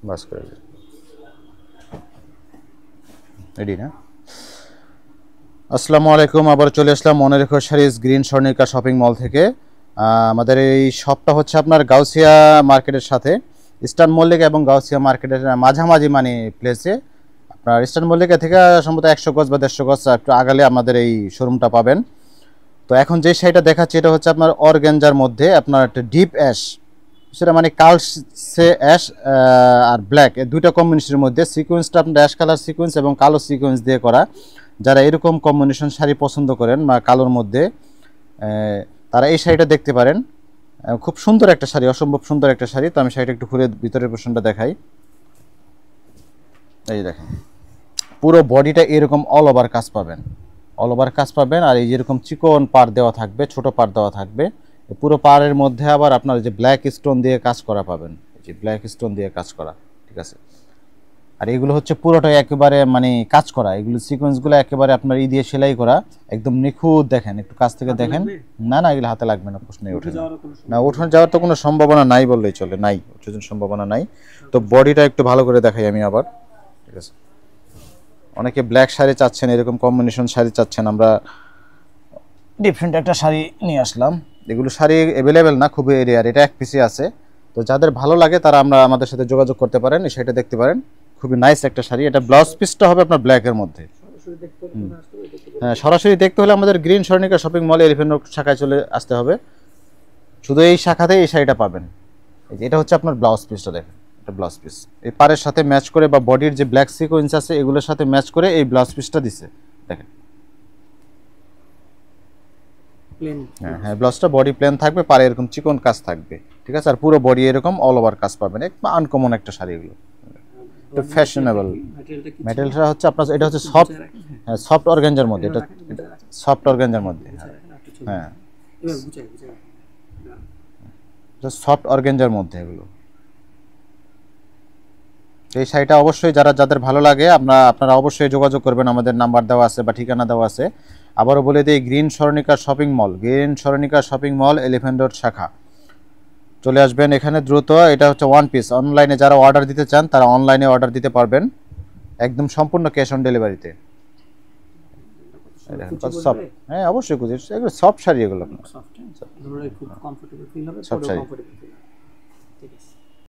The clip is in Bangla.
বাস করে রেডি না। আসসালামু আলাইকুম, আবার চলে আসলাম মনে রেখো saris green Swarnika shopping mall থেকে। আমাদের এই শপটা হচ্ছে আপনার গাউসিয়া মার্কেটের সাথে, ইস্টার্ন মল্লিকা এবং গাউসিয়া মার্কেটের মাঝামাঝি মানে প্লেসে। আপনার ইস্টার্ন মল্লিকা থেকে সম্ভবত 100 গজ বা 150 গজ একটু আগালে আমাদের এই শোরুমটা পাবেন। তো এখন যে শাড়িটা দেখাচ্ছি এটা হচ্ছে আপনার অর্গানজার মধ্যে আপনার একটা ডিপ অ্যাশ, সেটা মানে কালসে অ্যাশ আর ব্ল্যাক এই দুইটা কম্বিনেশনের মধ্যে সিকোয়েন্সটা আপনার অ্যাশ কালার সিকোয়েন্স এবং কালো সিকোয়েন্স দিয়ে করা। যারা এরকম কম্বিনেশন শাড়ি পছন্দ করেন বা কালোর মধ্যে তারা এই শাড়িটা দেখতে পারেন। খুব সুন্দর একটা শাড়ি, অসম্ভব সুন্দর একটা শাড়ি। তো আমি শাড়িটা একটু ঘুরে ভিতরের পোর্শনটা দেখাই। এই দেখেন, পুরো বডিটা এরকম অল ওভার কাজ পাবেন, অল ওভার কাজ পাবেন। আর এই যেরকম চিকন পাড় দেওয়া থাকবে, ছোট পাড় দেওয়া থাকবে। পুরো পাড়ের মধ্যে আবার আপনার যে ব্ল্যাক স্টোন দিয়ে কাজ করা পাবেন, যে ব্ল্যাক স্টোন দিয়ে কাজ করা, ঠিক আছে। আর এগুলো হচ্ছে পুরোটাই একেবারে মানে কাজ করা, এগুলো সিকোয়েন্সগুলো একেবারে আপনার দিয়ে সেলাই করা, একদম নিখুঁত। দেখেন একটু কাছ থেকে দেখেন। না না, এগুলো হাতে লাগবে না, প্রশ্নই ওঠে না। উঠে যাওয়ার তো কোনো সম্ভাবনা নাই বললেই চলে, নাই ওঠার সম্ভাবনা নাই। তো বডিটা একটু ভালো করে দেখাই আমি আবার, ঠিক আছে। অনেকে ব্ল্যাক শাড়ি চাচ্ছেন, এরকম কম্বিনেশন শাড়ি চাচ্ছেন, আমরা ডিফারেন্ট একটা শাড়ি নিয়ে আসলাম। এগুলো শাড়ি অ্যাভেলেবেল না, খুবই রেয়ার, এটা এক পিসই আছে। তো যাদের ভালো লাগে তারা আমাদের সাথে যোগাযোগ করতে পারেন, এই শাড়িটা দেখতে পারেন। খুবই নাইস একটা শাড়ি। এটা ব্লাউজ পিসটা হবে আপনার ব্ল্যাকের মধ্যে। হ্যাঁ, সরাসরি দেখতে হলে আমাদের গ্রিন স্বর্ণিকা শপিং মলে এলিফ্যান্ট রোড শাখায় চলে আসতে হবে। শুধু এই শাখাতেই এই শাড়িটা পাবেন। এটা হচ্ছে আপনার ব্লাউজ পিসটা, দেখেন এটা ব্লাউজ পিস। এই পাড়ের সাথে ম্যাচ করে বা বডির যে ব্ল্যাক সিকোয়েন্স আছে এগুলোর সাথে ম্যাচ করে এই ব্লাউজ পিসটা দিছে, দেখেন। হ্যাঁ, ব্লাউজটা বডি প্লেন থাকবে, পাড়ে এরকম চিকন কাজ থাকবে, ঠিক আছে। আর পুরো বডি এরকম অল ওভার কাজ পাবেন। একদম আনকমন একটা শাড়ি এগুলো, একটু ফ্যাশনেবল। ম্যাটেরিয়ালটা হচ্ছে আপনার, এটা হচ্ছে সফট, হ্যাঁ সফট অর্গানজার মধ্যে, এটা সফট অর্গানজার মধ্যে। হ্যাঁ, সফট অর্গানজার মধ্যে এগুলো। এই শাড়িটা অবশ্যই যাদের ভালো লাগে আপনারা অবশ্যই যোগাযোগ করবেন, আমাদের নাম্বার দেওয়া আছে বা ঠিকানা দেওয়া আছে। আবারও বলে দিই, green Swarnika shopping mall, green Swarnika shopping mall elephant road শাখা চলে আসবেন এখানে দ্রুত। এটা হচ্ছে ওয়ান পিস। অনলাইনে যারা অর্ডার দিতে চান তারা অনলাইনে অর্ডার দিতে পারবেন, একদম সম্পূর্ণ ক্যাশ অন ডেলিভারিতে। হ্যাঁ অবশ্যই, এগুলো সফট শাড়ি, এগুলো সফট শাড়ি।